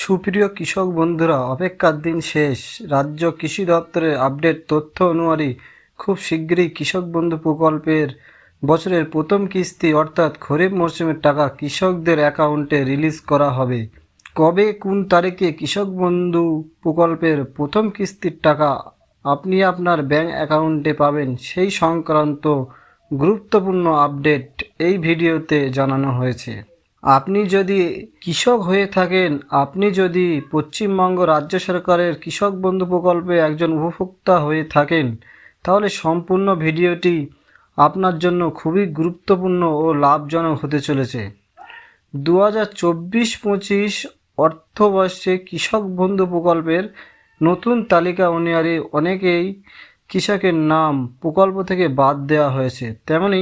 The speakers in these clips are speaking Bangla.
সুপ্রিয় কৃষক বন্ধুরা, অপেক্ষার দিন শেষ। রাজ্য কৃষি দপ্তরের আপডেট তথ্য অনুযায়ী খুব শীঘ্রই কৃষক বন্ধু প্রকল্পের বছরের প্রথম কিস্তি অর্থাৎ খরিফ মরশুমের টাকা কৃষকদের অ্যাকাউন্টে রিলিজ করা হবে। কবে কোন তারিখে কৃষক বন্ধু প্রকল্পের প্রথম কিস্তির টাকা আপনি আপনার ব্যাংক অ্যাকাউন্টে পাবেন সেই সংক্রান্ত গুরুত্বপূর্ণ আপডেট এই ভিডিওতে জানানো হয়েছে। আপনি যদি কৃষক হয়ে থাকেন, আপনি যদি পশ্চিমবঙ্গ রাজ্য সরকারের কৃষক বন্ধু প্রকল্পে একজন উপভোক্তা হয়ে থাকেন, তাহলে সম্পূর্ণ ভিডিওটি আপনার জন্য খুবই গুরুত্বপূর্ণ ও লাভজনক হতে চলেছে। 2024-25 অর্থবর্ষে কৃষক বন্ধু প্রকল্পের নতুন তালিকা অনুযায়ী অনেকেই কৃষকের নাম প্রকল্প থেকে বাদ দেওয়া হয়েছে। তেমনি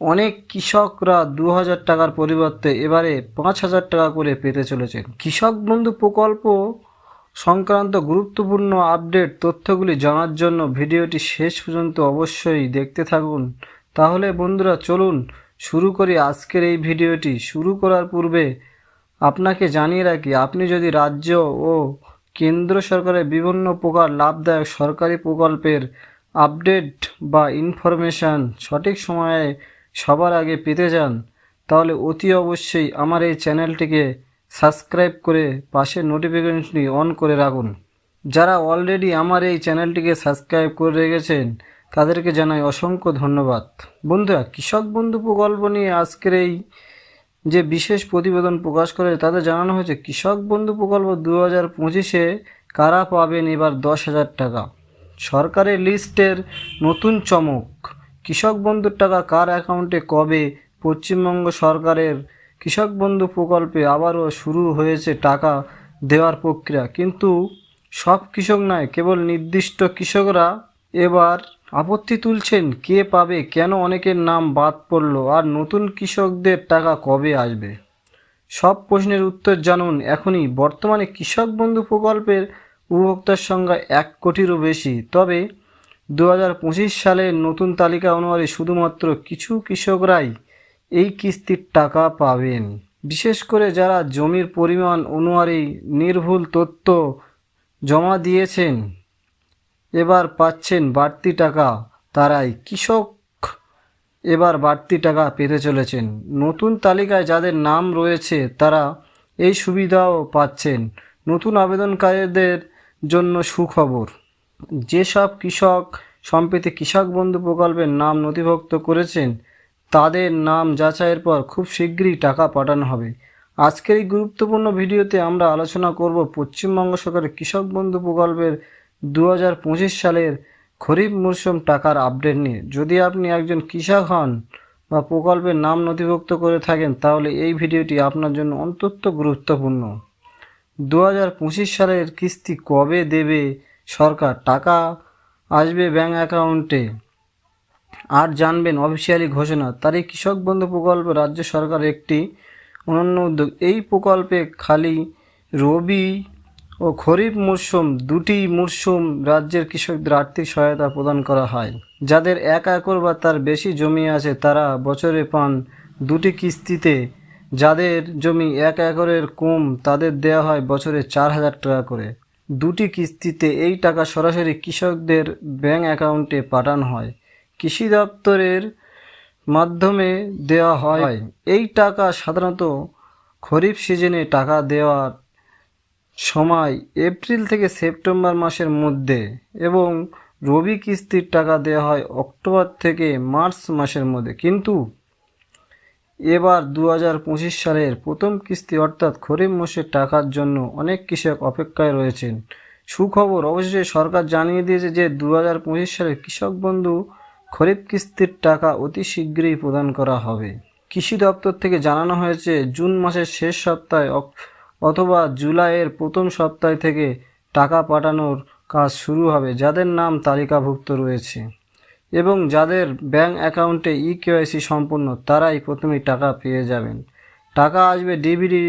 অনেক কৃষকরা 2000 টাকার পরিবর্তে এবারে 5000 টাকা করে পেতে চলেছেন। কৃষক বন্ধু প্রকল্প সংক্রান্ত গুরুত্বপূর্ণ আপডেট তথ্যগুলি জানার জন্য ভিডিওটি শেষ পর্যন্ত অবশ্যই দেখতে থাকুন। তাহলে বন্ধুরা চলুন শুরু করি আজকের এই ভিডিওটি। শুরু করার পূর্বে আপনাকে জানিয়ে রাখি, আপনি যদি রাজ্য ও কেন্দ্র সরকারের বিভিন্ন প্রকার লাভদায়ক সরকারি প্রকল্পের আপডেট বা ইনফরমেশান সঠিক সময়ে সবার আগে পেতে চান, তাহলে অতি অবশ্যই আমার এই চ্যানেলটিকে সাবস্ক্রাইব করে পাশের নোটিফিকেশনটি অন করে রাখুন। যারা অলরেডি আমার এই চ্যানেলটিকে সাবস্ক্রাইব করে রেখেছেন তাদেরকে জানাই অসংখ্য ধন্যবাদ। বন্ধুরা, কৃষক বন্ধু প্রকল্প নিয়ে আজকের এই যে বিশেষ প্রতিবেদন প্রকাশ করে তাতে জানানো হয়েছে কৃষক বন্ধু প্রকল্প 2025-এ কারা পাবেন এবার 10,000 টাকা। সরকারের লিস্টের নতুন চমক, কৃষক বন্ধুর টাকা কার অ্যাকাউন্টে কবে। পশ্চিমবঙ্গ সরকারের কৃষক বন্ধু প্রকল্পে আবারও শুরু হয়েছে টাকা দেওয়ার প্রক্রিয়া, কিন্তু সব কৃষক নয়, কেবল নির্দিষ্ট কৃষকরা এবার আপত্তি তুলছেন কে পাবে, কেন অনেকের নাম বাদ পড়লো, আর নতুন কৃষকদের টাকা কবে আসবে। সব প্রশ্নের উত্তর জানুন এখনই। বর্তমানে কৃষক বন্ধু প্রকল্পের উপভোক্তার সংখ্যা 1 কোটিরও বেশি, তবে 2025 সালের নতুন তালিকা অনুযায়ী শুধুমাত্র কিছু কৃষকরাই এই কিস্তির টাকা পাবেন। বিশেষ করে যারা জমির পরিমাণ অনুযায়ী নির্ভুল তথ্য জমা দিয়েছেন এবার পাচ্ছেন বাড়তি টাকা, তারাই কৃষক এবার বাড়তি টাকা পেতে চলেছেন। নতুন তালিকায় যাদের নাম রয়েছে তারা এই সুবিধাও পাচ্ছেন। নতুন আবেদনকারীদের জন্য সুখবর, যেসব কৃষক সম্প্রতি কৃষক বন্ধু প্রকল্পের নাম নথিভুক্ত করেছেন তাদের নাম যাচাইয়ের পর খুব শীঘ্রই টাকা পাঠানো হবে। আজকের এই গুরুত্বপূর্ণ ভিডিওতে আমরা আলোচনা করব পশ্চিমবঙ্গ সরকারের কৃষক বন্ধু প্রকল্পের 2025 সালের খরিফ মরশুম টাকার আপডেট নিয়ে। যদি আপনি একজন কৃষক হন বা প্রকল্পের নাম নথিভুক্ত করে থাকেন তাহলে এই ভিডিওটি আপনার জন্য অত্যন্ত গুরুত্বপূর্ণ। 2025 সালের কিস্তি কবে দেবে সরকার, টাকা আসবে ব্যাংক অ্যাকাউন্টে, আর জানবেন অফিসিয়ালি ঘোষণা। তারই কৃষক বন্ধু প্রকল্প রাজ্য সরকারের একটি অনন্য উদ্যোগ। এই প্রকল্পে খালি রবি ও খরিফ মরশুম দুটি মরশুম রাজ্যের কৃষকদের আর্থিক সহায়তা প্রদান করা হয়। যাদের 1 একর বা তার বেশি জমি আছে তারা বছরে পান দুটি কিস্তিতে। যাদের জমি 1 একরের কম তাদের দেওয়া হয় বছরে 4,000 টাকা করে। দুটি কিস্তিতে এই টাকা সরাসরি কৃষকদের ব্যাংক অ্যাকাউন্টে পাঠানো হয়, কৃষি দপ্তরের মাধ্যমে দেওয়া হয়। এই টাকা সাধারণত খরিফ সিজনে টাকা দেওয়ার সময় এপ্রিল থেকে সেপ্টেম্বর মাসের মধ্যে এবং রবি কিস্তির টাকা দেওয়া হয় অক্টোবর থেকে মার্চ মাসের মধ্যে। কিন্তু এবার 2025 সালের প্রথম কিস্তি অর্থাৎ খরিফ মৌসুমের টাকার জন্য অনেক কৃষক অপেক্ষায় রয়েছেন। সুখবর, অবশেষে সরকার জানিয়ে দিয়েছে যে 2025 সালের কৃষক বন্ধু খরিফ কিস্তির টাকা অতি শীঘ্রই প্রদান করা হবে। কৃষি দপ্তর থেকে জানানো হয়েছে জুন মাসের শেষ সপ্তাহে অথবা জুলাইয়ের প্রথম সপ্তাহ থেকে টাকা পাঠানোর কাজ শুরু হবে যাদের নাম তালিকাভুক্ত রয়েছে এবং যাদের ব্যাংক অ্যাকাউন্টে ইকেওয়াইসি সম্পন্ন, তারাই প্রথমেই টাকা পেয়ে যাবেন। টাকা আসবে ডিবিটি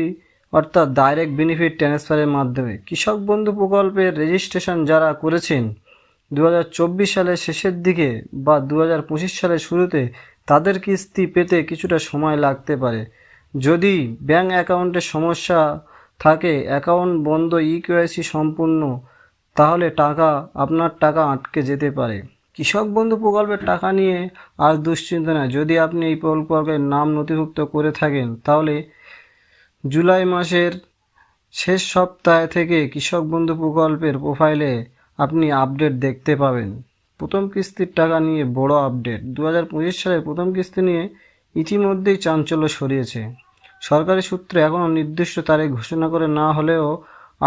অর্থাৎ ডাইরেক্ট বেনিফিট ট্রান্সফারের মাধ্যমে। কৃষক বন্ধু প্রকল্পের রেজিস্ট্রেশন যারা করেছেন 2024 সালের শেষের দিকে বা 2025 সালের শুরুতে তাদের কিস্তি পেতে কিছুটা সময় লাগতে পারে। যদি ব্যাংক অ্যাকাউন্টের সমস্যা থাকে অ্যাকাউন্ট বন্ধ ইকেওয়াইসি সম্পূর্ণ, তাহলে আপনার টাকা আটকে যেতে পারে। কৃষক বন্ধু প্রকল্পের টাকা নিয়ে আর দুশ্চিন্তা নয়। যদি আপনি এই প্রকল্পের নাম নথিভুক্ত করে থাকেন তাহলে জুলাই মাসের শেষ সপ্তাহ থেকে কৃষক বন্ধু প্রকল্পের প্রোফাইলে আপনি আপডেট দেখতে পাবেন। প্রথম কিস্তির টাকা নিয়ে বড় আপডেট। 2025 সালের প্রথম কিস্তি নিয়ে ইতিমধ্যেই চাঞ্চল্য ছড়িয়েছে। সরকারি সূত্রে এখনও নির্দিষ্ট তারিখ ঘোষণা করে না হলেও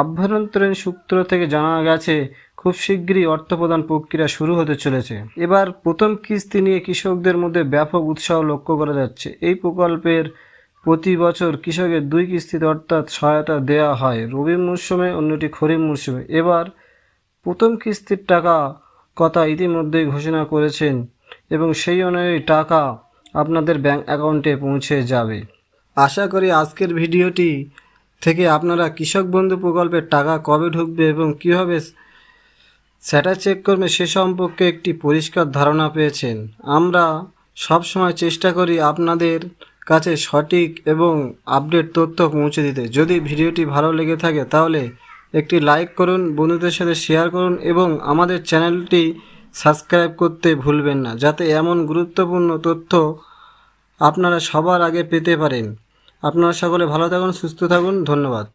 আভ্যন্তরীণ সূত্র থেকে জানা গেছে খুব শীঘ্রই অর্থ প্রদান প্রক্রিয়া শুরু হতে চলেছে। এবার প্রথম কিস্তি নিয়ে কৃষকদের মধ্যে ব্যাপক উৎসাহ লক্ষ্য করা যাচ্ছে। এই প্রকল্পের প্রতি বছর কৃষকের 2 কিস্তিতে অর্থাৎ সহায়তা দেওয়া হয়, রবি মরশুমে, অন্যটি খরিফ মরশুমে। এবার প্রথম কিস্তির টাকা কথা ইতিমধ্যেই ঘোষণা করেছেন এবং সেই অনুযায়ী টাকা আপনাদের ব্যাংক অ্যাকাউন্টে পৌঁছে যাবে। আশা করি আজকের ভিডিওটি থেকে আপনারা কৃষক বন্ধু প্রকল্পের টাকা কবে ঢুকবে এবং কীভাবে স্ট্যাটাস চেক করবে সে সম্পর্কে একটি পরিষ্কার ধারণা পেয়েছেন। আমরা সবসময় চেষ্টা করি আপনাদের কাছে সঠিক এবং আপডেট তথ্য পৌঁছে দিতে। যদি ভিডিওটি ভালো লেগে থাকে তাহলে একটি লাইক করুন, বন্ধুদের সাথে শেয়ার করুন এবং আমাদের চ্যানেলটি সাবস্ক্রাইব করতে ভুলবেন না, যাতে এমন গুরুত্বপূর্ণ তথ্য আপনারা সবার আগে পেতে পারেন। আপনারা সকলে ভালো থাকুন, সুস্থ থাকুন। ধন্যবাদ।